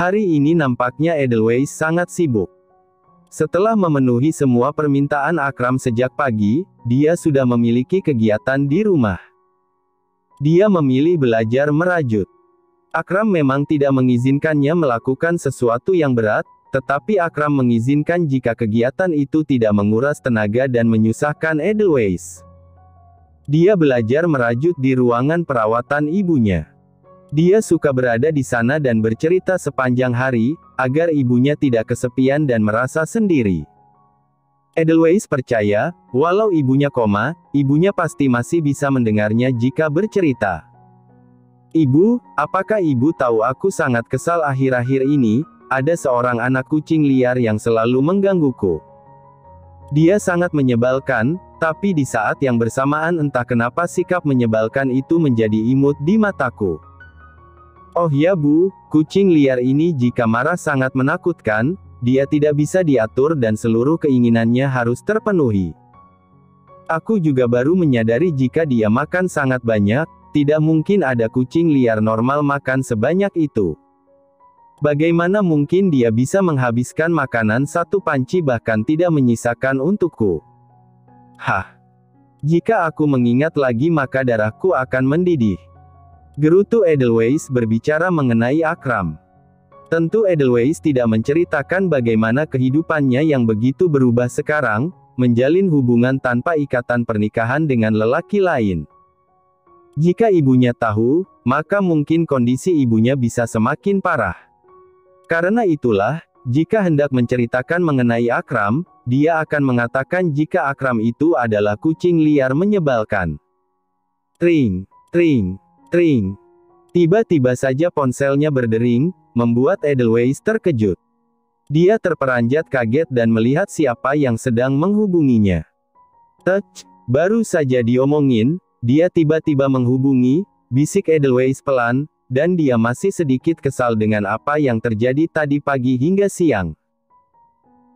Hari ini nampaknya Edelweiss sangat sibuk. Setelah memenuhi semua permintaan Akram sejak pagi, dia sudah memiliki kegiatan di rumah. Dia memilih belajar merajut. Akram memang tidak mengizinkannya melakukan sesuatu yang berat, tetapi Akram mengizinkan jika kegiatan itu tidak menguras tenaga dan menyusahkan Edelweiss. Dia belajar merajut di ruangan perawatan ibunya. Dia suka berada di sana dan bercerita sepanjang hari, agar ibunya tidak kesepian dan merasa sendiri. Edelweiss percaya, walau ibunya koma, ibunya pasti masih bisa mendengarnya jika bercerita. "Ibu, apakah ibu tahu aku sangat kesal akhir-akhir ini, ada seorang anak kucing liar yang selalu menggangguku. Dia sangat menyebalkan, tapi di saat yang bersamaan entah kenapa sikap menyebalkan itu menjadi imut di mataku. Oh ya Bu, kucing liar ini jika marah sangat menakutkan, dia tidak bisa diatur dan seluruh keinginannya harus terpenuhi. Aku juga baru menyadari jika dia makan sangat banyak, tidak mungkin ada kucing liar normal makan sebanyak itu. Bagaimana mungkin dia bisa menghabiskan makanan satu panci bahkan tidak menyisakan untukku? Hah! Jika aku mengingat lagi maka darahku akan mendidih." Gerutu Edelweiss berbicara mengenai Akram. Tentu Edelweiss tidak menceritakan bagaimana kehidupannya yang begitu berubah sekarang, menjalin hubungan tanpa ikatan pernikahan dengan lelaki lain. Jika ibunya tahu, maka mungkin kondisi ibunya bisa semakin parah. Karena itulah, jika hendak menceritakan mengenai Akram, dia akan mengatakan jika Akram itu adalah kucing liar menyebalkan. Tring, tring, tring. Tiba-tiba saja ponselnya berdering, membuat Edelweiss terkejut. Dia terperanjat kaget dan melihat siapa yang sedang menghubunginya. "Tech, baru saja diomongin, dia tiba-tiba menghubungi," bisik Edelweiss pelan, dan dia masih sedikit kesal dengan apa yang terjadi tadi pagi hingga siang.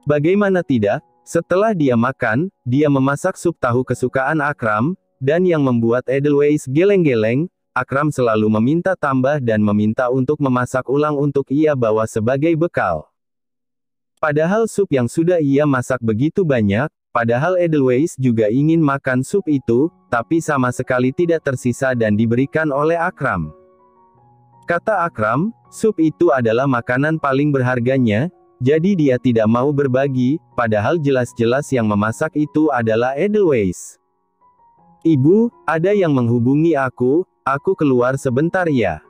Bagaimana tidak, setelah dia makan, dia memasak sup tahu kesukaan Akram, dan yang membuat Edelweiss geleng-geleng, Akram selalu meminta tambah dan meminta untuk memasak ulang untuk ia bawa sebagai bekal. Padahal sup yang sudah ia masak begitu banyak, padahal Edelweiss juga ingin makan sup itu, tapi sama sekali tidak tersisa dan diberikan oleh Akram. Kata Akram, sup itu adalah makanan paling berharganya, jadi dia tidak mau berbagi, padahal jelas-jelas yang memasak itu adalah Edelweiss. "Ibu, ada yang menghubungi aku keluar sebentar ya."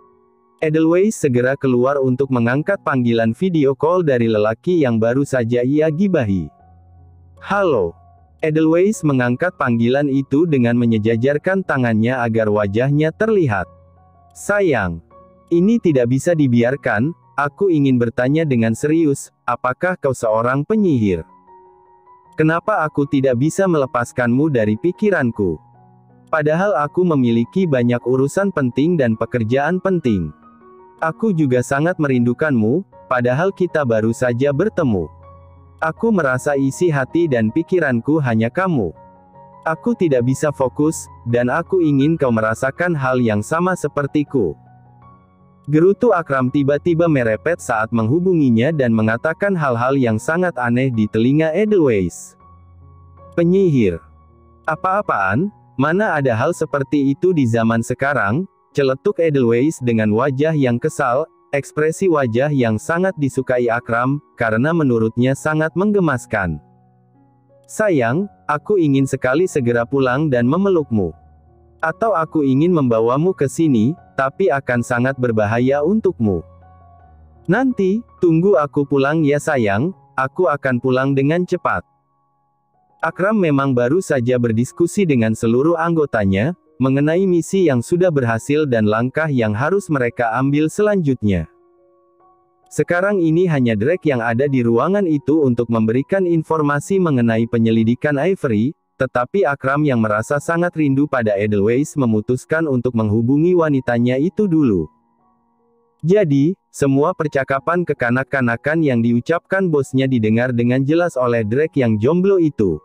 Edelweiss segera keluar untuk mengangkat panggilan video call dari lelaki yang baru saja ia gibahi. "Halo." Edelweiss mengangkat panggilan itu dengan menyejajarkan tangannya agar wajahnya terlihat. "Sayang, ini tidak bisa dibiarkan, aku ingin bertanya dengan serius, apakah kau seorang penyihir? Kenapa aku tidak bisa melepaskanmu dari pikiranku? Padahal aku memiliki banyak urusan penting dan pekerjaan penting. Aku juga sangat merindukanmu, padahal kita baru saja bertemu. Aku merasa isi hati dan pikiranku hanya kamu. Aku tidak bisa fokus, dan aku ingin kau merasakan hal yang sama sepertiku." Gerutu Akram tiba-tiba merepet saat menghubunginya dan mengatakan hal-hal yang sangat aneh di telinga Edelweiss. "Penyihir? Apa-apaan? Mana ada hal seperti itu di zaman sekarang?" celetuk Edelweiss dengan wajah yang kesal, ekspresi wajah yang sangat disukai Akram, karena menurutnya sangat menggemaskan. "Sayang, aku ingin sekali segera pulang dan memelukmu. Atau aku ingin membawamu ke sini, tapi akan sangat berbahaya untukmu. Nanti, tunggu aku pulang ya sayang, aku akan pulang dengan cepat." Akram memang baru saja berdiskusi dengan seluruh anggotanya, mengenai misi yang sudah berhasil dan langkah yang harus mereka ambil selanjutnya. Sekarang ini hanya Drake yang ada di ruangan itu untuk memberikan informasi mengenai penyelidikan Ivory, tetapi Akram yang merasa sangat rindu pada Edelweiss memutuskan untuk menghubungi wanitanya itu dulu. Jadi, semua percakapan kekanak-kanakan yang diucapkan bosnya didengar dengan jelas oleh Drake yang jomblo itu.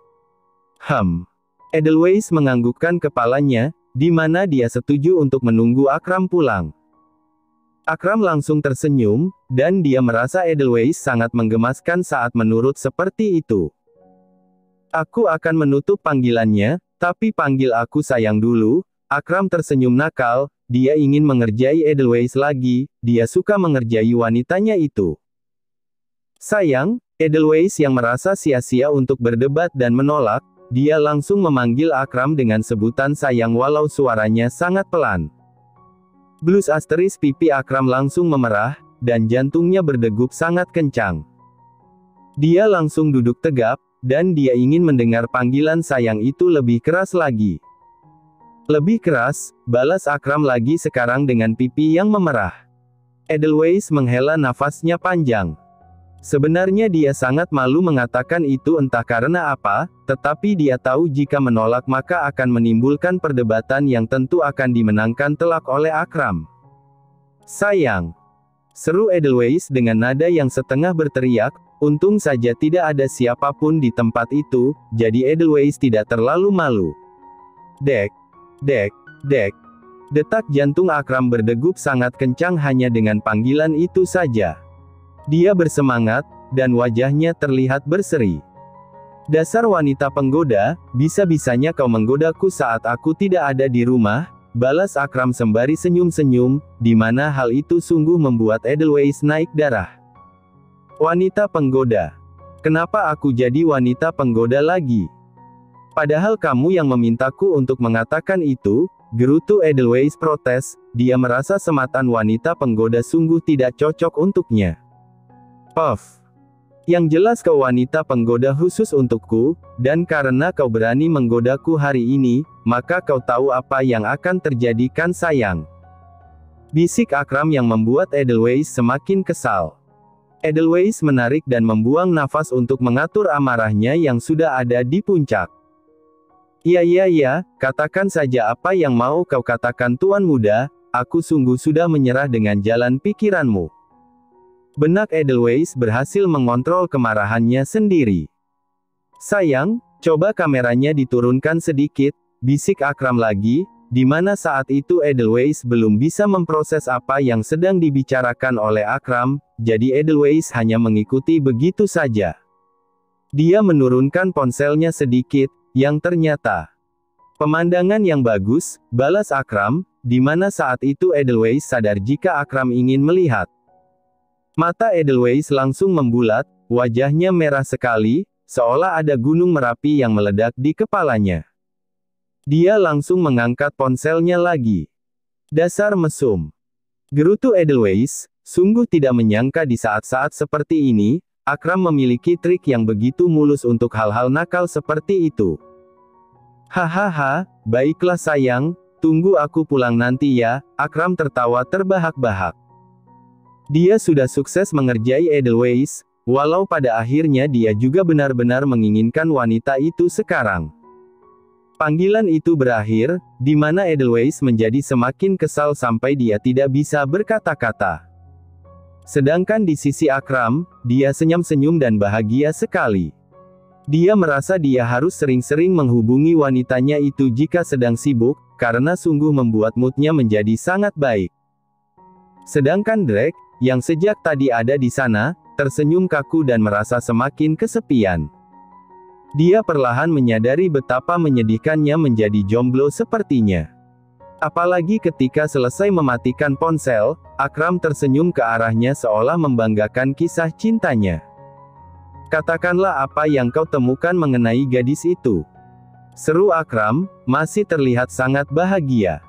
Edelweiss menganggukkan kepalanya, di mana dia setuju untuk menunggu Akram pulang. Akram langsung tersenyum, dan dia merasa Edelweiss sangat menggemaskan saat menurut seperti itu. Aku akan menutup panggilannya, tapi panggil aku sayang dulu. Akram tersenyum nakal, dia ingin mengerjai Edelweiss lagi, dia suka mengerjai wanitanya itu. Sayang, Edelweiss yang merasa sia-sia untuk berdebat dan menolak, dia langsung memanggil Akram dengan sebutan sayang walau suaranya sangat pelan. Blues asteris pipi Akram langsung memerah, dan jantungnya berdegup sangat kencang. Dia langsung duduk tegap, dan dia ingin mendengar panggilan sayang itu lebih keras lagi. Lebih keras, balas Akram lagi sekarang dengan pipi yang memerah. Edelweiss menghela nafasnya panjang. Sebenarnya dia sangat malu mengatakan itu entah karena apa, tetapi dia tahu jika menolak maka akan menimbulkan perdebatan yang tentu akan dimenangkan telak oleh Akram. Sayang! Seru Edelweiss dengan nada yang setengah berteriak, untung saja tidak ada siapapun di tempat itu, jadi Edelweiss tidak terlalu malu. Dek! Dek! Dek! Detak jantung Akram berdegup sangat kencang hanya dengan panggilan itu saja. Dia bersemangat, dan wajahnya terlihat berseri. Dasar wanita penggoda, bisa-bisanya kau menggodaku saat aku tidak ada di rumah, balas Akram sembari senyum-senyum, di mana hal itu sungguh membuat Edelweiss naik darah. Wanita penggoda. Kenapa aku jadi wanita penggoda lagi? Padahal kamu yang memintaku untuk mengatakan itu, gerutu Edelweiss protes, dia merasa sematan wanita penggoda sungguh tidak cocok untuknya. Puff. Yang jelas kau wanita penggoda khusus untukku, dan karena kau berani menggodaku hari ini, maka kau tahu apa yang akan terjadi kan sayang. Bisik Akram yang membuat Edelweiss semakin kesal. Edelweiss menarik dan membuang nafas untuk mengatur amarahnya yang sudah ada di puncak. Iya, katakan saja apa yang mau kau katakan tuan muda, aku sungguh sudah menyerah dengan jalan pikiranmu. Benak Edelweiss berhasil mengontrol kemarahannya sendiri. Sayang, coba kameranya diturunkan sedikit, bisik Akram lagi, di mana saat itu Edelweiss belum bisa memproses apa yang sedang dibicarakan oleh Akram, jadi Edelweiss hanya mengikuti begitu saja. Dia menurunkan ponselnya sedikit, yang ternyata pemandangan yang bagus, balas Akram, di mana saat itu Edelweiss sadar jika Akram ingin melihat. Mata Edelweiss langsung membulat, wajahnya merah sekali, seolah ada gunung Merapi yang meledak di kepalanya. Dia langsung mengangkat ponselnya lagi. Dasar mesum. Gerutu Edelweiss, sungguh tidak menyangka di saat-saat seperti ini, Akram memiliki trik yang begitu mulus untuk hal-hal nakal seperti itu. Hahaha, baiklah sayang, tunggu aku pulang nanti ya, Akram tertawa terbahak-bahak. Dia sudah sukses mengerjai Edelweiss, walau pada akhirnya dia juga benar-benar menginginkan wanita itu sekarang. Panggilan itu berakhir, di mana Edelweiss menjadi semakin kesal sampai dia tidak bisa berkata-kata. Sedangkan di sisi Akram, dia senyum-senyum dan bahagia sekali. Dia merasa dia harus sering-sering menghubungi wanitanya itu jika sedang sibuk, karena sungguh membuat moodnya menjadi sangat baik. Sedangkan Drake, yang sejak tadi ada di sana, tersenyum kaku dan merasa semakin kesepian. Dia perlahan menyadari betapa menyedihkannya menjadi jomblo sepertinya. Apalagi ketika selesai mematikan ponsel, Akram tersenyum ke arahnya seolah membanggakan kisah cintanya. Katakanlah apa yang kau temukan mengenai gadis itu. Seru Akram, masih terlihat sangat bahagia.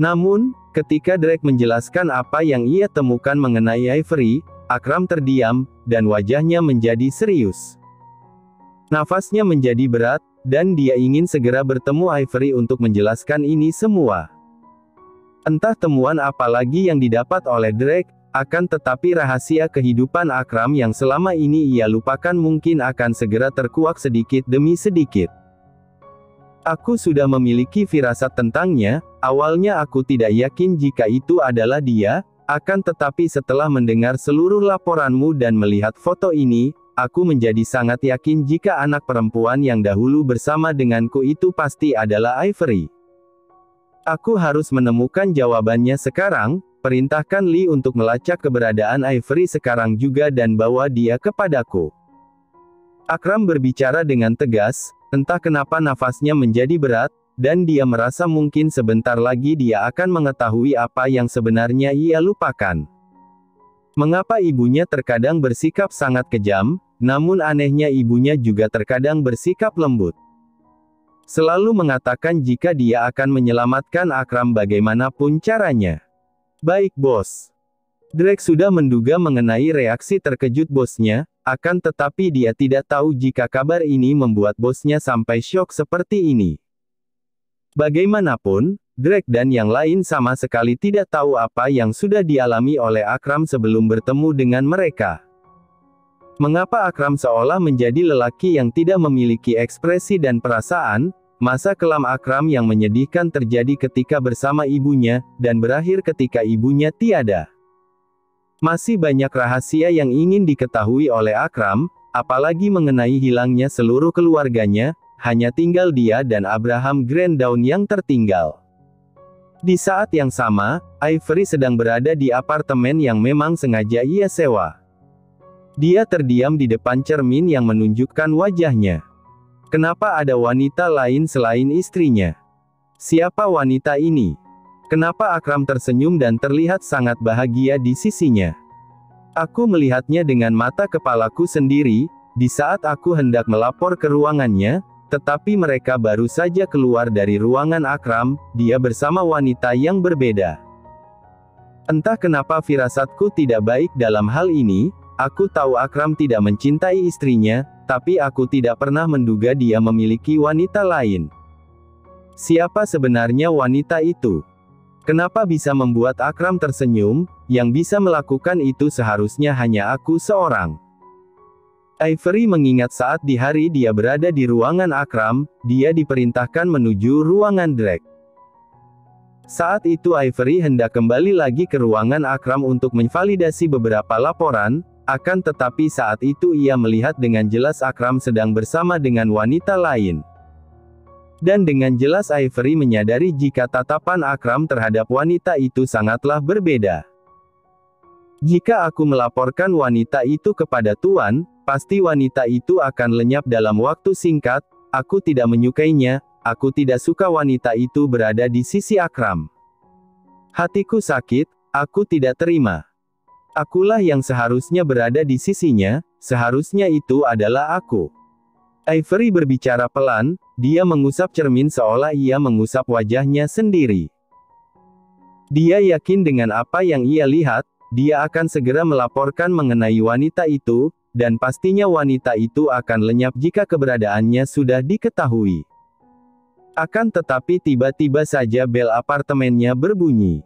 Namun, ketika Drake menjelaskan apa yang ia temukan mengenai Ivory, Akram terdiam, dan wajahnya menjadi serius. Nafasnya menjadi berat, dan dia ingin segera bertemu Ivory untuk menjelaskan ini semua. Entah temuan apa lagi yang didapat oleh Drake, akan tetapi rahasia kehidupan Akram yang selama ini ia lupakan mungkin akan segera terkuak sedikit demi sedikit. Aku sudah memiliki firasat tentangnya, awalnya aku tidak yakin jika itu adalah dia, akan tetapi setelah mendengar seluruh laporanmu dan melihat foto ini, aku menjadi sangat yakin jika anak perempuan yang dahulu bersama denganku itu pasti adalah Ivory. Aku harus menemukan jawabannya sekarang, perintahkan Lee untuk melacak keberadaan Ivory sekarang juga dan bawa dia kepadaku. Akram berbicara dengan tegas, entah kenapa nafasnya menjadi berat, dan dia merasa mungkin sebentar lagi dia akan mengetahui apa yang sebenarnya ia lupakan. Mengapa ibunya terkadang bersikap sangat kejam, namun anehnya ibunya juga terkadang bersikap lembut. Selalu mengatakan jika dia akan menyelamatkan Akram bagaimanapun caranya. Baik bos. Drake sudah menduga mengenai reaksi terkejut bosnya, akan tetapi dia tidak tahu jika kabar ini membuat bosnya sampai syok seperti ini. Bagaimanapun, Drake dan yang lain sama sekali tidak tahu apa yang sudah dialami oleh Akram sebelum bertemu dengan mereka. Mengapa Akram seolah menjadi lelaki yang tidak memiliki ekspresi dan perasaan? Masa kelam Akram yang menyedihkan terjadi ketika bersama ibunya, dan berakhir ketika ibunya tiada. Masih banyak rahasia yang ingin diketahui oleh Akram, apalagi mengenai hilangnya seluruh keluarganya, hanya tinggal dia dan Abraham Granddawn yang tertinggal. Di saat yang sama, Ivory sedang berada di apartemen yang memang sengaja ia sewa. Dia terdiam di depan cermin yang menunjukkan wajahnya. Kenapa ada wanita lain selain istrinya? Siapa wanita ini? Kenapa Akram tersenyum dan terlihat sangat bahagia di sisinya? Aku melihatnya dengan mata kepalaku sendiri, di saat aku hendak melapor ke ruangannya, tetapi mereka baru saja keluar dari ruangan Akram, dia bersama wanita yang berbeda. Entah kenapa firasatku tidak baik dalam hal ini, aku tahu Akram tidak mencintai istrinya, tapi aku tidak pernah menduga dia memiliki wanita lain. Siapa sebenarnya wanita itu? Kenapa bisa membuat Akram tersenyum? Yang bisa melakukan itu seharusnya hanya aku seorang. Ivory mengingat saat di hari dia berada di ruangan Akram, dia diperintahkan menuju ruangan Drake. Saat itu Ivory hendak kembali lagi ke ruangan Akram untuk memvalidasi beberapa laporan, akan tetapi saat itu ia melihat dengan jelas Akram sedang bersama dengan wanita lain. Dan dengan jelas Ivory menyadari jika tatapan Akram terhadap wanita itu sangatlah berbeda. Jika aku melaporkan wanita itu kepada Tuan, pasti wanita itu akan lenyap dalam waktu singkat. Aku tidak menyukainya, aku tidak suka wanita itu berada di sisi Akram. Hatiku sakit, aku tidak terima. Akulah yang seharusnya berada di sisinya, seharusnya itu adalah aku. Ivory berbicara pelan, dia mengusap cermin seolah ia mengusap wajahnya sendiri. Dia yakin dengan apa yang ia lihat, dia akan segera melaporkan mengenai wanita itu, dan pastinya wanita itu akan lenyap jika keberadaannya sudah diketahui. Akan tetapi tiba-tiba saja bel apartemennya berbunyi.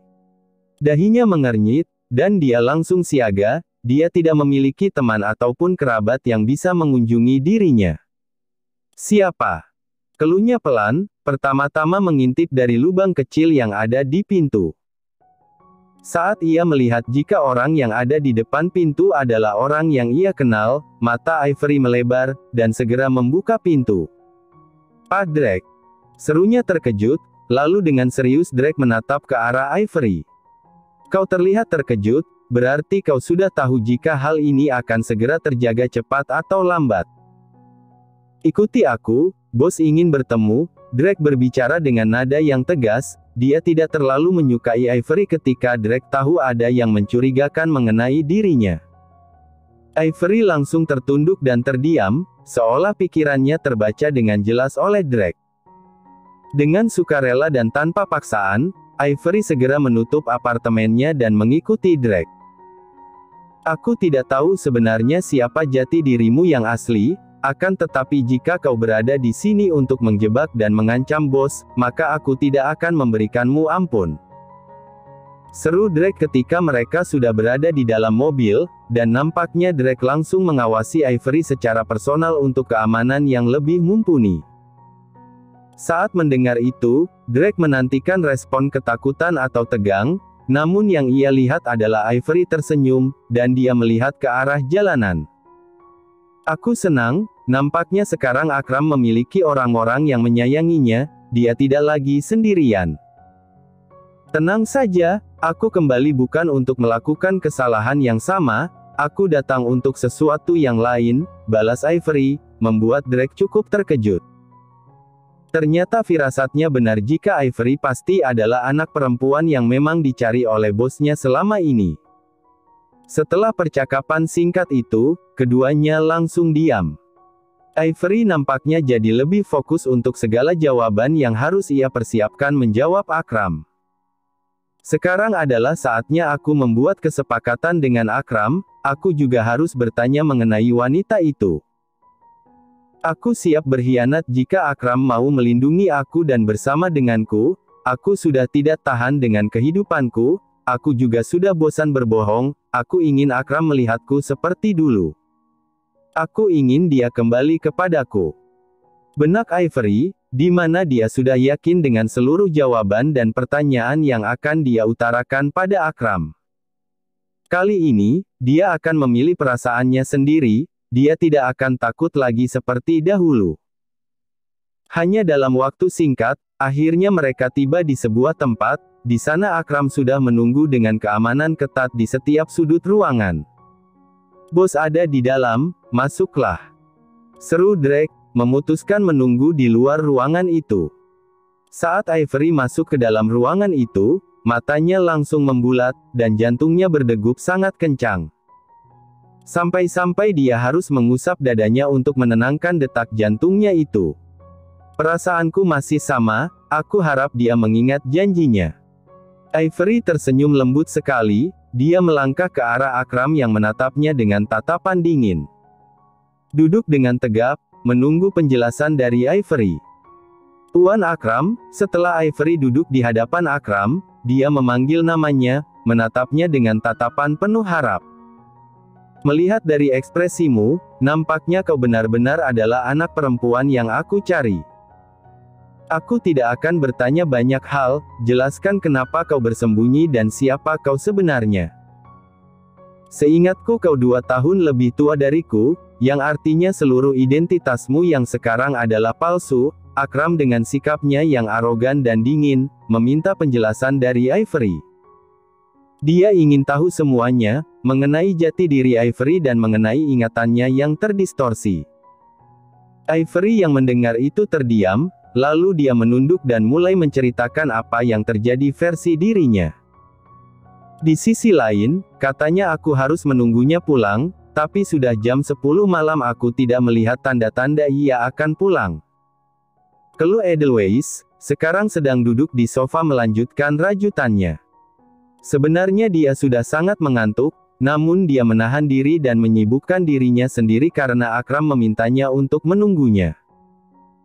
Dahinya mengernyit, dan dia langsung siaga, dia tidak memiliki teman ataupun kerabat yang bisa mengunjungi dirinya. Siapa? Keluhnya pelan, pertama-tama mengintip dari lubang kecil yang ada di pintu. Saat ia melihat jika orang yang ada di depan pintu adalah orang yang ia kenal, mata Ivory melebar, dan segera membuka pintu. "Pak Drake!" Serunya terkejut, lalu dengan serius Drake menatap ke arah Ivory. "Kau terlihat terkejut, berarti kau sudah tahu jika hal ini akan segera terjaga cepat atau lambat. Ikuti aku, bos ingin bertemu." Drake berbicara dengan nada yang tegas, dia tidak terlalu menyukai Ivory ketika Drake tahu ada yang mencurigakan mengenai dirinya. Ivory langsung tertunduk dan terdiam, seolah pikirannya terbaca dengan jelas oleh Drake. Dengan sukarela dan tanpa paksaan, Ivory segera menutup apartemennya dan mengikuti Drake. "Aku tidak tahu sebenarnya siapa jati dirimu yang asli, akan tetapi jika kau berada di sini untuk menjebak dan mengancam bos, maka aku tidak akan memberikanmu ampun," seru Drake ketika mereka sudah berada di dalam mobil, dan nampaknya Drake langsung mengawasi Ivory secara personal untuk keamanan yang lebih mumpuni. Saat mendengar itu, Drake menantikan respon ketakutan atau tegang, namun yang ia lihat adalah Ivory tersenyum, dan dia melihat ke arah jalanan. "Aku senang, nampaknya sekarang Akram memiliki orang-orang yang menyayanginya, dia tidak lagi sendirian." Tenang saja, aku kembali bukan untuk melakukan kesalahan yang sama, aku datang untuk sesuatu yang lain, balas Ivory, membuat Drake cukup terkejut. Ternyata firasatnya benar jika Ivory pasti adalah anak perempuan yang memang dicari oleh bosnya selama ini. Setelah percakapan singkat itu, keduanya langsung diam. Ivory nampaknya jadi lebih fokus untuk segala jawaban yang harus ia persiapkan menjawab Akram. Sekarang adalah saatnya aku membuat kesepakatan dengan Akram, aku juga harus bertanya mengenai wanita itu. Aku siap berkhianat jika Akram mau melindungi aku dan bersama denganku, aku sudah tidak tahan dengan kehidupanku, aku juga sudah bosan berbohong, aku ingin Akram melihatku seperti dulu. Aku ingin dia kembali kepadaku. Benak Ivory, di mana dia sudah yakin dengan seluruh jawaban dan pertanyaan yang akan dia utarakan pada Akram. Kali ini, dia akan memilih perasaannya sendiri, dia tidak akan takut lagi seperti dahulu. Hanya dalam waktu singkat, akhirnya mereka tiba di sebuah tempat, di sana Akram sudah menunggu dengan keamanan ketat di setiap sudut ruangan. "Bos ada di dalam, masuklah," seru Drake, memutuskan menunggu di luar ruangan itu. Saat Ivory masuk ke dalam ruangan itu, matanya langsung membulat, dan jantungnya berdegup sangat kencang. Sampai-sampai dia harus mengusap dadanya untuk menenangkan detak jantungnya itu. "Perasaanku masih sama, aku harap dia mengingat janjinya." Ivory tersenyum lembut sekali, dia melangkah ke arah Akram yang menatapnya dengan tatapan dingin. Duduk dengan tegap, menunggu penjelasan dari Ivory. "Tuan Akram," setelah Ivory duduk di hadapan Akram, dia memanggil namanya, menatapnya dengan tatapan penuh harap. "Melihat dari ekspresimu, nampaknya kau benar-benar adalah anak perempuan yang aku cari. Aku tidak akan bertanya banyak hal, jelaskan kenapa kau bersembunyi dan siapa kau sebenarnya. Seingatku kau 2 tahun lebih tua dariku, yang artinya seluruh identitasmu yang sekarang adalah palsu." Akram dengan sikapnya yang arogan dan dingin, meminta penjelasan dari Ivory. Dia ingin tahu semuanya, mengenai jati diri Ivory dan mengenai ingatannya yang terdistorsi. Ivory yang mendengar itu terdiam, lalu dia menunduk dan mulai menceritakan apa yang terjadi versi dirinya. "Di sisi lain, katanya aku harus menunggunya pulang, tapi sudah jam 10 malam aku tidak melihat tanda-tanda ia akan pulang," keluh Edelweiss, sekarang sedang duduk di sofa melanjutkan rajutannya. Sebenarnya dia sudah sangat mengantuk, namun dia menahan diri dan menyibukkan dirinya sendiri karena Akram memintanya untuk menunggunya.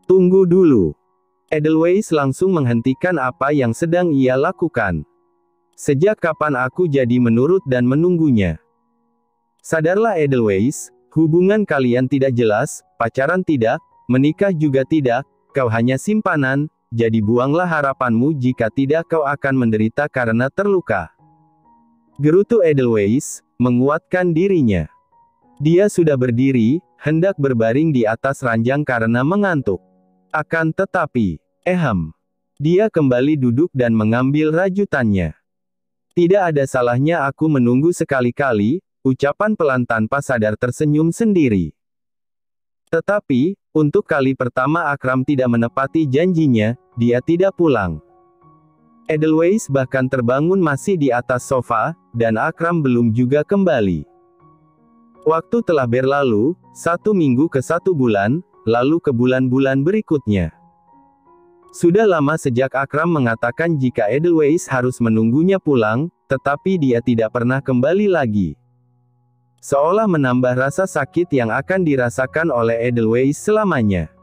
"Tunggu dulu." Edelweiss langsung menghentikan apa yang sedang ia lakukan. "Sejak kapan aku jadi menurut dan menunggunya? Sadarlah Edelweiss, hubungan kalian tidak jelas, pacaran tidak, menikah juga tidak, kau hanya simpanan, jadi buanglah harapanmu jika tidak kau akan menderita karena terluka," gerutu Edelweiss, menguatkan dirinya. Dia sudah berdiri, hendak berbaring di atas ranjang karena mengantuk. Akan tetapi, dia kembali duduk dan mengambil rajutannya. "Tidak ada salahnya aku menunggu sekali-kali," ucapan pelan tanpa sadar tersenyum sendiri. Tetapi, untuk kali pertama Akram tidak menepati janjinya, dia tidak pulang. Edelweiss bahkan terbangun masih di atas sofa, dan Akram belum juga kembali. Waktu telah berlalu, 1 minggu ke 1 bulan, lalu ke bulan-bulan berikutnya. Sudah lama sejak Akram mengatakan jika Edelweiss harus menunggunya pulang, tetapi dia tidak pernah kembali lagi. Seolah menambah rasa sakit yang akan dirasakan oleh Edelweiss selamanya.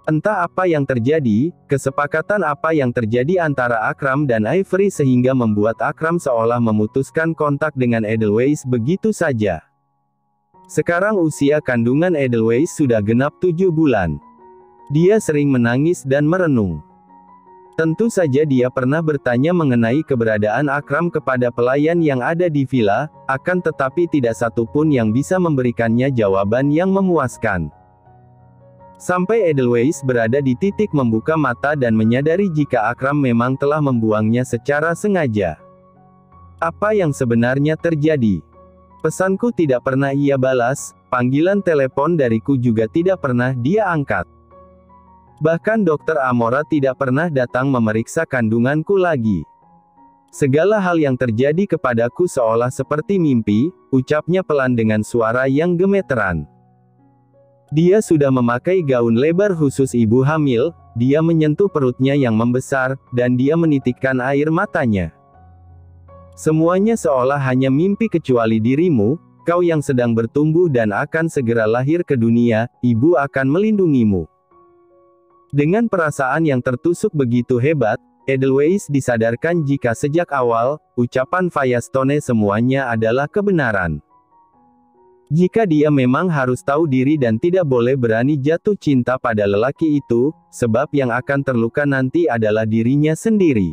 Entah apa yang terjadi, kesepakatan apa yang terjadi antara Akram dan Ivory sehingga membuat Akram seolah memutuskan kontak dengan Edelweiss begitu saja. Sekarang usia kandungan Edelweiss sudah genap 7 bulan. Dia sering menangis dan merenung. Tentu saja dia pernah bertanya mengenai keberadaan Akram kepada pelayan yang ada di villa, akan tetapi tidak satu pun yang bisa memberikannya jawaban yang memuaskan. Sampai Edelweiss berada di titik membuka mata dan menyadari jika Akram memang telah membuangnya secara sengaja. Apa yang sebenarnya terjadi? Pesanku tidak pernah ia balas, panggilan telepon dariku juga tidak pernah dia angkat. Bahkan Dokter Amora tidak pernah datang memeriksa kandunganku lagi. Segala hal yang terjadi kepadaku seolah seperti mimpi, ucapnya pelan dengan suara yang gemeteran. Dia sudah memakai gaun lebar khusus ibu hamil, dia menyentuh perutnya yang membesar, dan dia menitikkan air matanya. Semuanya seolah hanya mimpi kecuali dirimu, kau yang sedang bertumbuh dan akan segera lahir ke dunia, ibu akan melindungimu. Dengan perasaan yang tertusuk begitu hebat, Edelweiss disadarkan jika sejak awal, ucapan Firestone semuanya adalah kebenaran. Jika dia memang harus tahu diri dan tidak boleh berani jatuh cinta pada lelaki itu, sebab yang akan terluka nanti adalah dirinya sendiri.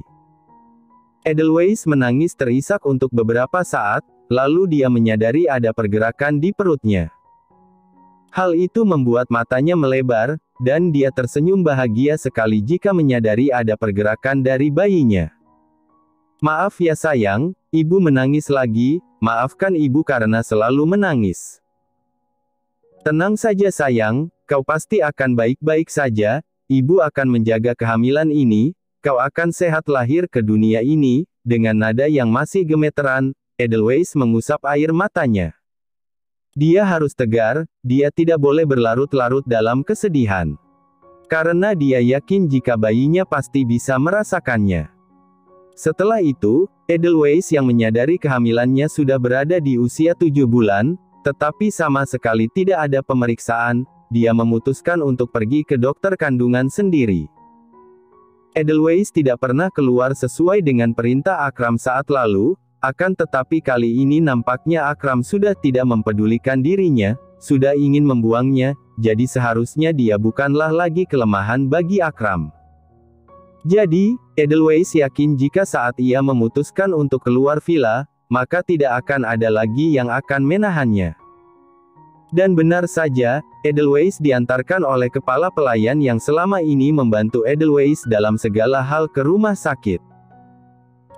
Edelweiss menangis terisak untuk beberapa saat, lalu dia menyadari ada pergerakan di perutnya. Hal itu membuat matanya melebar, dan dia tersenyum bahagia sekali jika menyadari ada pergerakan dari bayinya. Maaf ya sayang, ibu menangis lagi, maafkan ibu karena selalu menangis. Tenang saja sayang, kau pasti akan baik-baik saja, ibu akan menjaga kehamilan ini, kau akan sehat lahir ke dunia ini, dengan nada yang masih gemeteran, Edelweiss mengusap air matanya. Dia harus tegar, dia tidak boleh berlarut-larut dalam kesedihan. Karena dia yakin jika bayinya pasti bisa merasakannya. Setelah itu, Edelweiss yang menyadari kehamilannya sudah berada di usia 7 bulan, tetapi sama sekali tidak ada pemeriksaan, dia memutuskan untuk pergi ke dokter kandungan sendiri. Edelweiss tidak pernah keluar sesuai dengan perintah Akram saat lalu, akan tetapi kali ini nampaknya Akram sudah tidak mempedulikan dirinya, sudah ingin membuangnya, jadi seharusnya dia bukanlah lagi kelemahan bagi Akram. Jadi, Edelweiss yakin jika saat ia memutuskan untuk keluar villa, maka tidak akan ada lagi yang akan menahannya. Dan benar saja, Edelweiss diantarkan oleh kepala pelayan yang selama ini membantu Edelweiss dalam segala hal ke rumah sakit.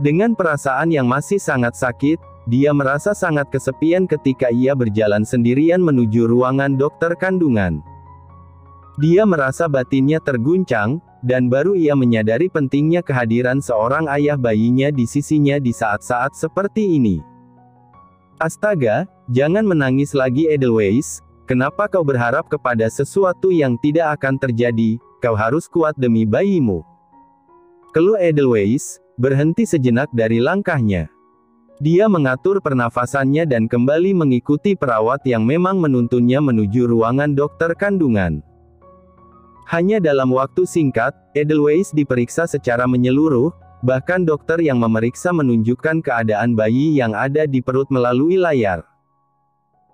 Dengan perasaan yang masih sangat sakit, dia merasa sangat kesepian ketika ia berjalan sendirian menuju ruangan dokter kandungan. Dia merasa batinnya terguncang, dan baru ia menyadari pentingnya kehadiran seorang ayah bayinya di sisinya di saat-saat seperti ini. Astaga, jangan menangis lagi Edelweiss, kenapa kau berharap kepada sesuatu yang tidak akan terjadi, kau harus kuat demi bayimu. Keluh Edelweiss, berhenti sejenak dari langkahnya. Dia mengatur pernafasannya dan kembali mengikuti perawat yang memang menuntunnya menuju ruangan dokter kandungan. Hanya dalam waktu singkat, Edelweiss diperiksa secara menyeluruh, bahkan dokter yang memeriksa menunjukkan keadaan bayi yang ada di perut melalui layar.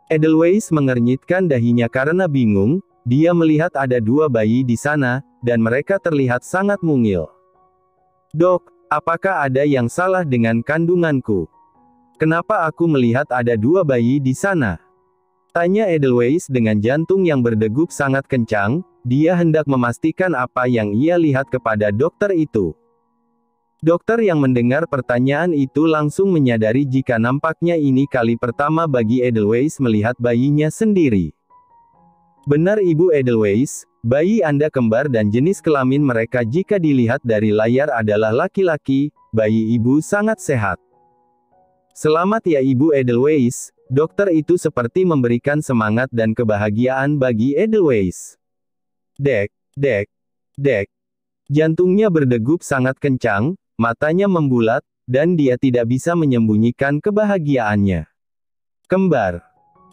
Edelweiss mengernyitkan dahinya karena bingung, dia melihat ada 2 bayi di sana, dan mereka terlihat sangat mungil. Dok, apakah ada yang salah dengan kandunganku? Kenapa aku melihat ada 2 bayi di sana? Tanya Edelweiss dengan jantung yang berdegup sangat kencang, dia hendak memastikan apa yang ia lihat kepada dokter itu. Dokter yang mendengar pertanyaan itu langsung menyadari jika nampaknya ini kali pertama bagi Edelweiss melihat bayinya sendiri. Benar Ibu Edelweiss, bayi Anda kembar dan jenis kelamin mereka jika dilihat dari layar adalah laki-laki, bayi Ibu sangat sehat. Selamat ya Ibu Edelweiss, dokter itu seperti memberikan semangat dan kebahagiaan bagi Edelweiss. Dek, dek, dek. Jantungnya berdegup sangat kencang, matanya membulat, dan dia tidak bisa menyembunyikan kebahagiaannya. Kembar.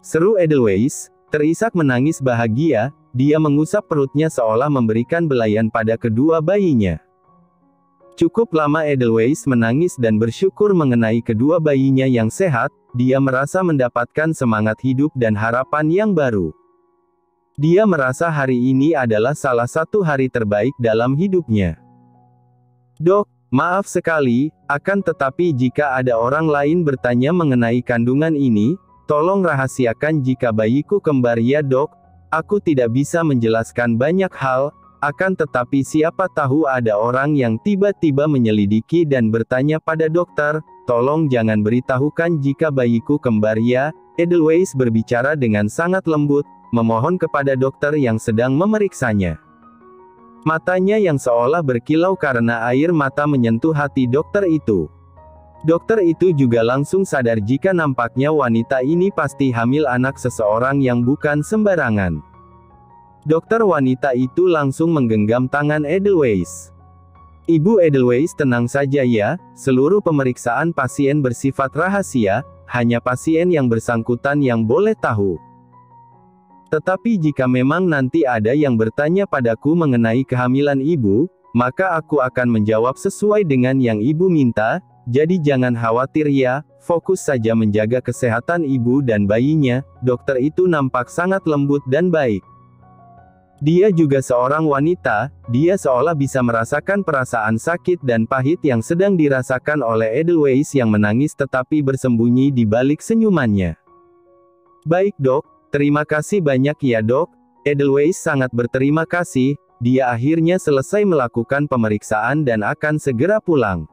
Seru Edelweiss, terisak menangis bahagia, dia mengusap perutnya seolah memberikan belayan pada kedua bayinya. Cukup lama Edelweiss menangis dan bersyukur mengenai kedua bayinya yang sehat, dia merasa mendapatkan semangat hidup dan harapan yang baru. Dia merasa hari ini adalah salah satu hari terbaik dalam hidupnya. Dok, maaf sekali, akan tetapi jika ada orang lain bertanya mengenai kandungan ini, tolong rahasiakan jika bayiku kembar ya dok, Aku tidak bisa menjelaskan banyak hal, akan tetapi siapa tahu ada orang yang tiba-tiba menyelidiki dan bertanya pada dokter, tolong jangan beritahukan jika bayiku kembar ya. Edelweiss berbicara dengan sangat lembut, memohon kepada dokter yang sedang memeriksanya. Matanya yang seolah berkilau karena air mata menyentuh hati dokter itu. Dokter itu juga langsung sadar jika nampaknya wanita ini pasti hamil anak seseorang yang bukan sembarangan. Dokter wanita itu langsung menggenggam tangan Edelweiss. Ibu Edelweiss, tenang saja ya, seluruh pemeriksaan pasien bersifat rahasia, hanya pasien yang bersangkutan yang boleh tahu. Tetapi jika memang nanti ada yang bertanya padaku mengenai kehamilan ibu, maka aku akan menjawab sesuai dengan yang ibu minta, jadi jangan khawatir ya, fokus saja menjaga kesehatan ibu dan bayinya. Dokter itu nampak sangat lembut dan baik. Dia juga seorang wanita, dia seolah bisa merasakan perasaan sakit dan pahit yang sedang dirasakan oleh Edelweiss yang menangis tetapi bersembunyi di balik senyumannya. Baik dok, terima kasih banyak ya dok. Edelweiss sangat berterima kasih, dia akhirnya selesai melakukan pemeriksaan dan akan segera pulang.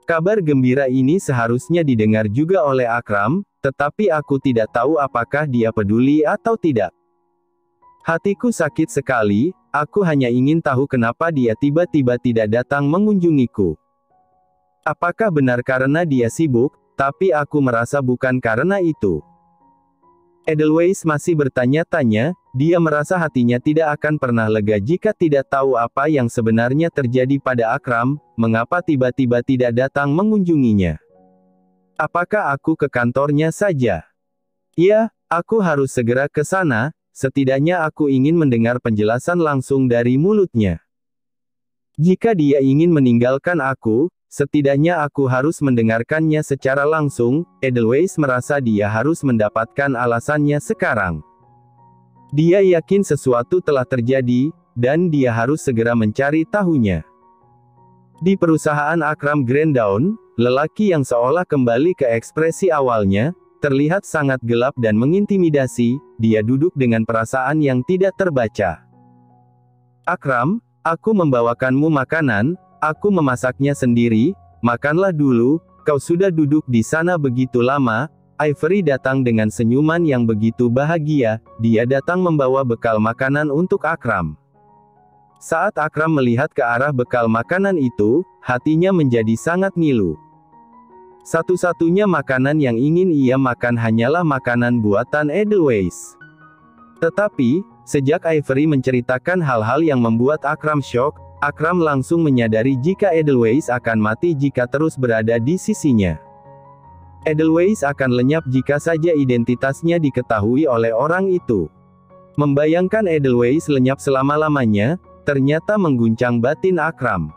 Kabar gembira ini seharusnya didengar juga oleh Akram, tetapi aku tidak tahu apakah dia peduli atau tidak. Hatiku sakit sekali, aku hanya ingin tahu kenapa dia tiba-tiba tidak datang mengunjungiku. Apakah benar karena dia sibuk, tapi aku merasa bukan karena itu. Edelweiss masih bertanya-tanya, dia merasa hatinya tidak akan pernah lega jika tidak tahu apa yang sebenarnya terjadi pada Akram, mengapa tiba-tiba tidak datang mengunjunginya. Apakah aku ke kantornya saja? Ya, aku harus segera ke sana, setidaknya aku ingin mendengar penjelasan langsung dari mulutnya. Jika dia ingin meninggalkan aku, setidaknya aku harus mendengarkannya secara langsung. Edelweiss merasa dia harus mendapatkan alasannya sekarang. Dia yakin sesuatu telah terjadi, dan dia harus segera mencari tahunya. Di perusahaan Akram Granddawn, lelaki yang seolah kembali ke ekspresi awalnya, terlihat sangat gelap dan mengintimidasi. Dia duduk dengan perasaan yang tidak terbaca. Akram, aku membawakanmu makanan, aku memasaknya sendiri, makanlah dulu, kau sudah duduk di sana begitu lama. Ivory datang dengan senyuman yang begitu bahagia, dia datang membawa bekal makanan untuk Akram. Saat Akram melihat ke arah bekal makanan itu, hatinya menjadi sangat ngilu. Satu-satunya makanan yang ingin ia makan hanyalah makanan buatan Edelweiss. Tetapi, sejak Ivory menceritakan hal-hal yang membuat Akram syok, Akram langsung menyadari jika Edelweiss akan mati jika terus berada di sisinya. Edelweiss akan lenyap jika saja identitasnya diketahui oleh orang itu. Membayangkan Edelweiss lenyap selama-lamanya, ternyata mengguncang batin Akram.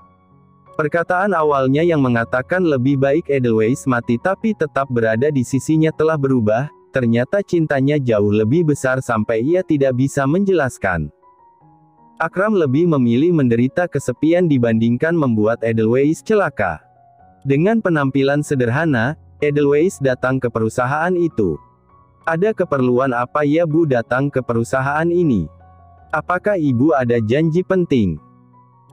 Perkataan awalnya yang mengatakan lebih baik Edelweiss mati tapi tetap berada di sisinya telah berubah, ternyata cintanya jauh lebih besar sampai ia tidak bisa menjelaskan. Akram lebih memilih menderita kesepian dibandingkan membuat Edelweiss celaka. Dengan penampilan sederhana, Edelweiss datang ke perusahaan itu. Ada keperluan apa ya Bu datang ke perusahaan ini? Apakah Ibu ada janji penting?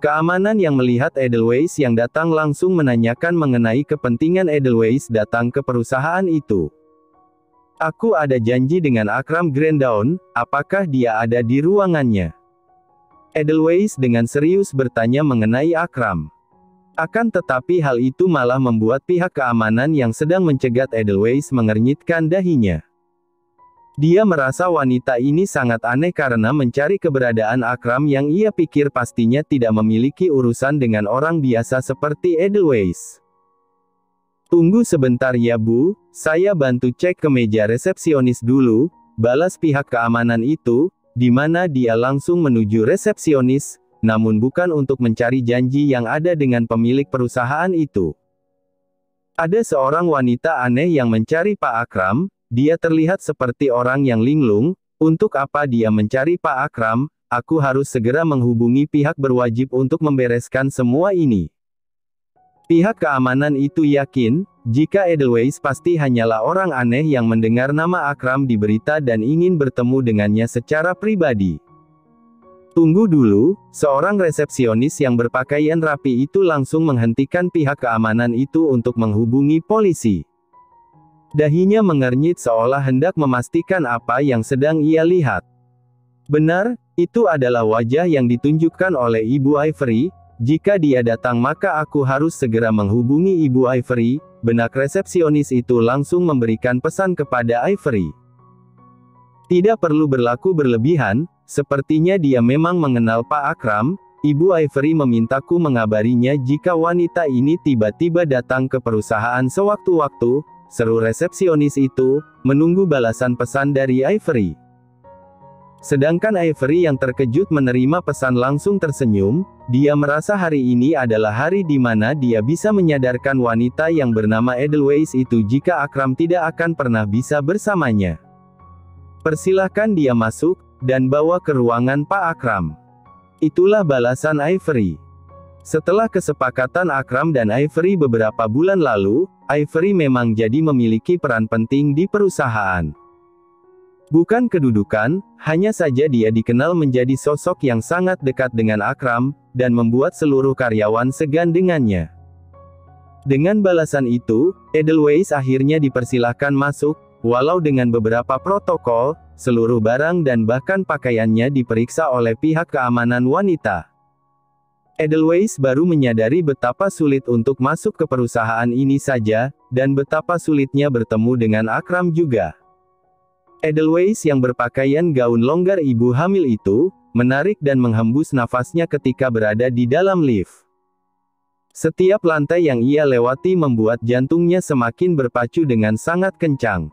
Keamanan yang melihat Edelweiss yang datang langsung menanyakan mengenai kepentingan Edelweiss datang ke perusahaan itu. Aku ada janji dengan Akram Granddawn, apakah dia ada di ruangannya? Edelweiss dengan serius bertanya mengenai Akram. Akan tetapi hal itu malah membuat pihak keamanan yang sedang mencegat Edelweiss mengernyitkan dahinya. Dia merasa wanita ini sangat aneh karena mencari keberadaan Akram yang ia pikir pastinya tidak memiliki urusan dengan orang biasa seperti Edelweiss. Tunggu sebentar ya Bu, saya bantu cek ke meja resepsionis dulu, balas pihak keamanan itu, di mana dia langsung menuju resepsionis, namun bukan untuk mencari janji yang ada dengan pemilik perusahaan itu. Ada seorang wanita aneh yang mencari Pak Akram. Dia terlihat seperti orang yang linglung. Untuk apa dia mencari Pak Akram? Aku harus segera menghubungi pihak berwajib untuk membereskan semua ini. Pihak keamanan itu yakin, jika Edelweiss pasti hanyalah orang aneh yang mendengar nama Akram di berita dan ingin bertemu dengannya secara pribadi. Tunggu dulu, seorang resepsionis yang berpakaian rapi itu langsung menghentikan pihak keamanan itu untuk menghubungi polisi. Dahinya mengernyit seolah hendak memastikan apa yang sedang ia lihat. Benar, itu adalah wajah yang ditunjukkan oleh Ibu Ivory. Jika dia datang maka aku harus segera menghubungi Ibu Ivory. Benak resepsionis itu langsung memberikan pesan kepada Ivory. Tidak perlu berlaku berlebihan, sepertinya dia memang mengenal Pak Akram. Ibu Ivory memintaku mengabarinya jika wanita ini tiba-tiba datang ke perusahaan sewaktu-waktu, seru resepsionis itu, menunggu balasan pesan dari Ivory. Sedangkan Ivory yang terkejut menerima pesan langsung tersenyum. Dia merasa hari ini adalah hari di mana dia bisa menyadarkan wanita yang bernama Edelweiss itu jika Akram tidak akan pernah bisa bersamanya. Persilahkan dia masuk, dan bawa ke ruangan Pak Akram. Itulah balasan Ivory. Setelah kesepakatan Akram dan Ivory beberapa bulan lalu, Ivory memang jadi memiliki peran penting di perusahaan. Bukan kedudukan, hanya saja dia dikenal menjadi sosok yang sangat dekat dengan Akram, dan membuat seluruh karyawan segan dengannya. Dengan balasan itu, Edelweiss akhirnya dipersilahkan masuk, walau dengan beberapa protokol, seluruh barang dan bahkan pakaiannya diperiksa oleh pihak keamanan wanita. Edelweiss baru menyadari betapa sulit untuk masuk ke perusahaan ini saja, dan betapa sulitnya bertemu dengan Akram juga. Edelweiss yang berpakaian gaun longgar ibu hamil itu, menarik dan menghembus nafasnya ketika berada di dalam lift. Setiap lantai yang ia lewati membuat jantungnya semakin berpacu dengan sangat kencang.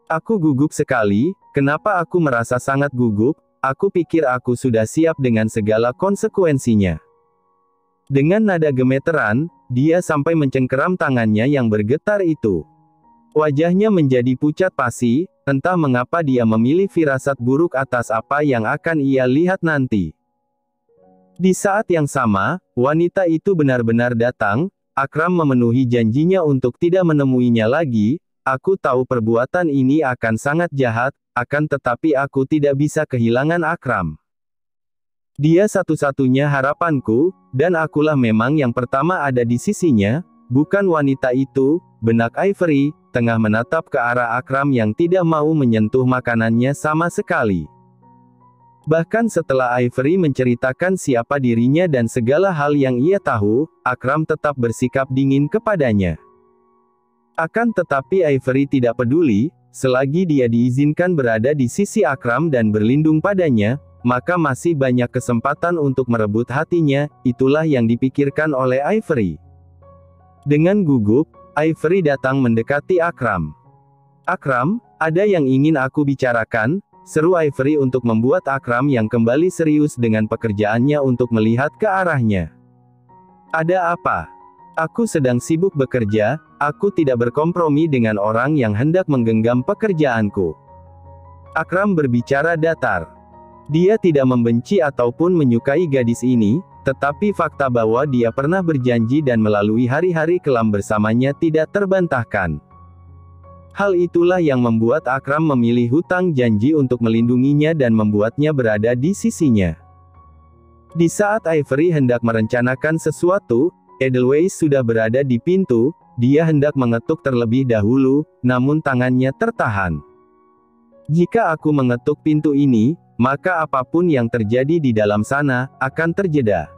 Aku gugup sekali. Kenapa aku merasa sangat gugup? Aku pikir aku sudah siap dengan segala konsekuensinya. Dengan nada gemeteran, dia sampai mencengkeram tangannya yang bergetar itu. Wajahnya menjadi pucat pasi, entah mengapa dia memilih firasat buruk atas apa yang akan ia lihat nanti. Di saat yang sama, wanita itu benar-benar datang. Akram memenuhi janjinya untuk tidak menemuinya lagi. Aku tahu perbuatan ini akan sangat jahat, akan tetapi aku tidak bisa kehilangan Akram. Dia satu-satunya harapanku, dan akulah memang yang pertama ada di sisinya, bukan wanita itu. Benak Ivory tengah menatap ke arah Akram yang tidak mau menyentuh makanannya sama sekali. Bahkan setelah Ivory menceritakan siapa dirinya dan segala hal yang ia tahu, Akram tetap bersikap dingin kepadanya. Akan tetapi Ivory tidak peduli, selagi dia diizinkan berada di sisi Akram dan berlindung padanya, maka masih banyak kesempatan untuk merebut hatinya. Itulah yang dipikirkan oleh Ivory. Dengan gugup, Ivory datang mendekati Akram. "Akram, ada yang ingin aku bicarakan," seru Ivory untuk membuat Akram yang kembali serius dengan pekerjaannya untuk melihat ke arahnya. "Ada apa?" "Aku sedang sibuk bekerja, aku tidak berkompromi dengan orang yang hendak menggenggam pekerjaanku." Akram berbicara datar. Dia tidak membenci ataupun menyukai gadis ini, tetapi fakta bahwa dia pernah berjanji dan melalui hari-hari kelam bersamanya tidak terbantahkan. Hal itulah yang membuat Akram memilih hutang janji untuk melindunginya dan membuatnya berada di sisinya. Di saat Ivory hendak merencanakan sesuatu, Edelweiss sudah berada di pintu. Dia hendak mengetuk terlebih dahulu, namun tangannya tertahan. "Jika aku mengetuk pintu ini, maka apapun yang terjadi di dalam sana akan terjeda.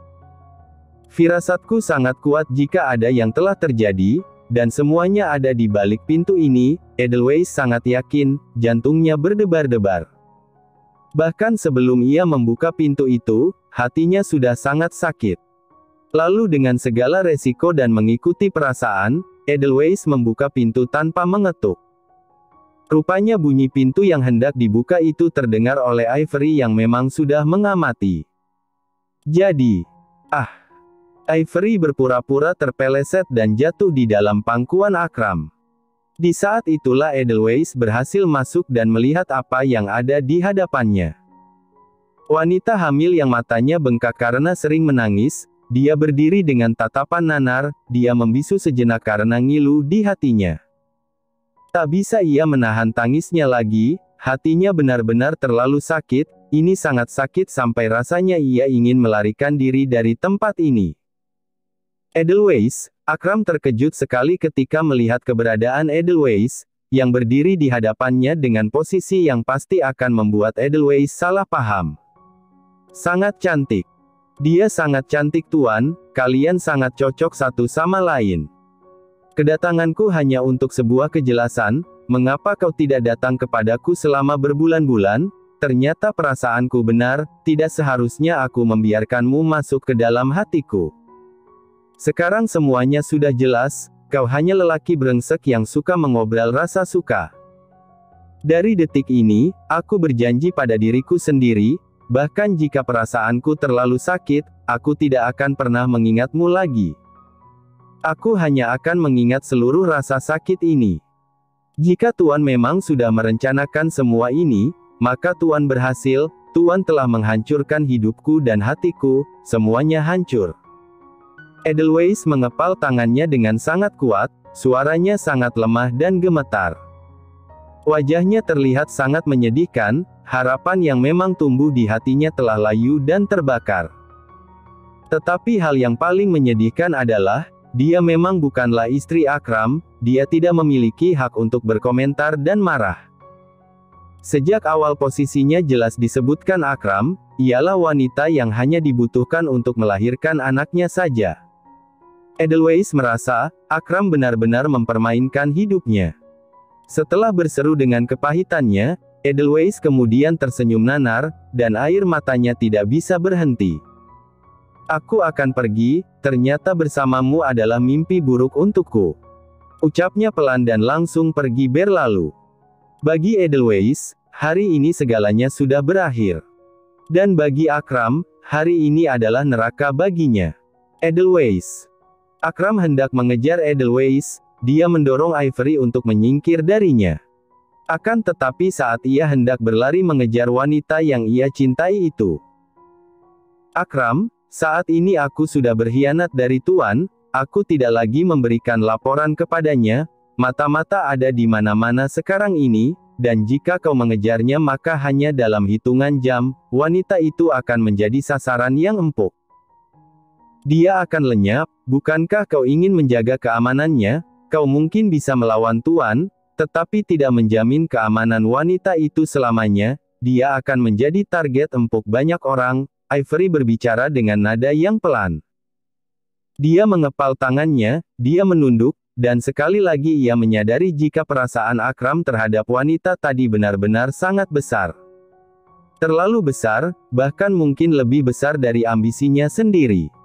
Firasatku sangat kuat jika ada yang telah terjadi, dan semuanya ada di balik pintu ini." Edelweiss sangat yakin, jantungnya berdebar-debar. Bahkan sebelum ia membuka pintu itu, hatinya sudah sangat sakit. Lalu dengan segala resiko dan mengikuti perasaan, Edelweiss membuka pintu tanpa mengetuk. Rupanya bunyi pintu yang hendak dibuka itu terdengar oleh Ivory yang memang sudah mengamati. Jadi, Ivory berpura-pura terpeleset dan jatuh di dalam pangkuan Akram. Di saat itulah Edelweiss berhasil masuk dan melihat apa yang ada di hadapannya. Wanita hamil yang matanya bengkak karena sering menangis, dia berdiri dengan tatapan nanar, dia membisu sejenak karena ngilu di hatinya. Tak bisa ia menahan tangisnya lagi, hatinya benar-benar terlalu sakit, ini sangat sakit sampai rasanya ia ingin melarikan diri dari tempat ini. Edelweiss, Akram terkejut sekali ketika melihat keberadaan Edelweiss, yang berdiri di hadapannya dengan posisi yang pasti akan membuat Edelweiss salah paham. Sangat cantik. Dia sangat cantik tuan, kalian sangat cocok satu sama lain. Kedatanganku hanya untuk sebuah kejelasan, mengapa kau tidak datang kepadaku selama berbulan-bulan? Ternyata perasaanku benar, tidak seharusnya aku membiarkanmu masuk ke dalam hatiku. Sekarang semuanya sudah jelas, kau hanya lelaki brengsek yang suka mengobrol rasa suka. Dari detik ini, aku berjanji pada diriku sendiri, bahkan jika perasaanku terlalu sakit, aku tidak akan pernah mengingatmu lagi. Aku hanya akan mengingat seluruh rasa sakit ini. Jika Tuan memang sudah merencanakan semua ini, maka Tuan berhasil, Tuan telah menghancurkan hidupku dan hatiku, semuanya hancur. Edelweiss mengepal tangannya dengan sangat kuat, suaranya sangat lemah dan gemetar. Wajahnya terlihat sangat menyedihkan, harapan yang memang tumbuh di hatinya telah layu dan terbakar. Tetapi hal yang paling menyedihkan adalah, dia memang bukanlah istri Akram, dia tidak memiliki hak untuk berkomentar dan marah. Sejak awal posisinya jelas disebutkan Akram, ialah wanita yang hanya dibutuhkan untuk melahirkan anaknya saja. Edelweiss merasa, Akram benar-benar mempermainkan hidupnya. Setelah berseru dengan kepahitannya, Edelweiss kemudian tersenyum nanar, dan air matanya tidak bisa berhenti. Aku akan pergi, ternyata bersamamu adalah mimpi buruk untukku. Ucapnya pelan dan langsung pergi berlalu. Bagi Edelweiss, hari ini segalanya sudah berakhir. Dan bagi Akram, hari ini adalah neraka baginya. Edelweiss. Akram hendak mengejar Edelweiss, dia mendorong Ivory untuk menyingkir darinya. Akan tetapi saat ia hendak berlari mengejar wanita yang ia cintai itu. Akram, saat ini aku sudah berkhianat dari Tuan, aku tidak lagi memberikan laporan kepadanya, mata-mata ada di mana-mana sekarang ini, dan jika kau mengejarnya maka hanya dalam hitungan jam, wanita itu akan menjadi sasaran yang empuk. Dia akan lenyap, bukankah kau ingin menjaga keamanannya? Kau mungkin bisa melawan Tuan, tetapi tidak menjamin keamanan wanita itu selamanya, dia akan menjadi target empuk banyak orang. Ivory berbicara dengan nada yang pelan. Dia mengepal tangannya, dia menunduk, dan sekali lagi ia menyadari jika perasaan Akram terhadap wanita tadi benar-benar sangat besar. Terlalu besar, bahkan mungkin lebih besar dari ambisinya sendiri.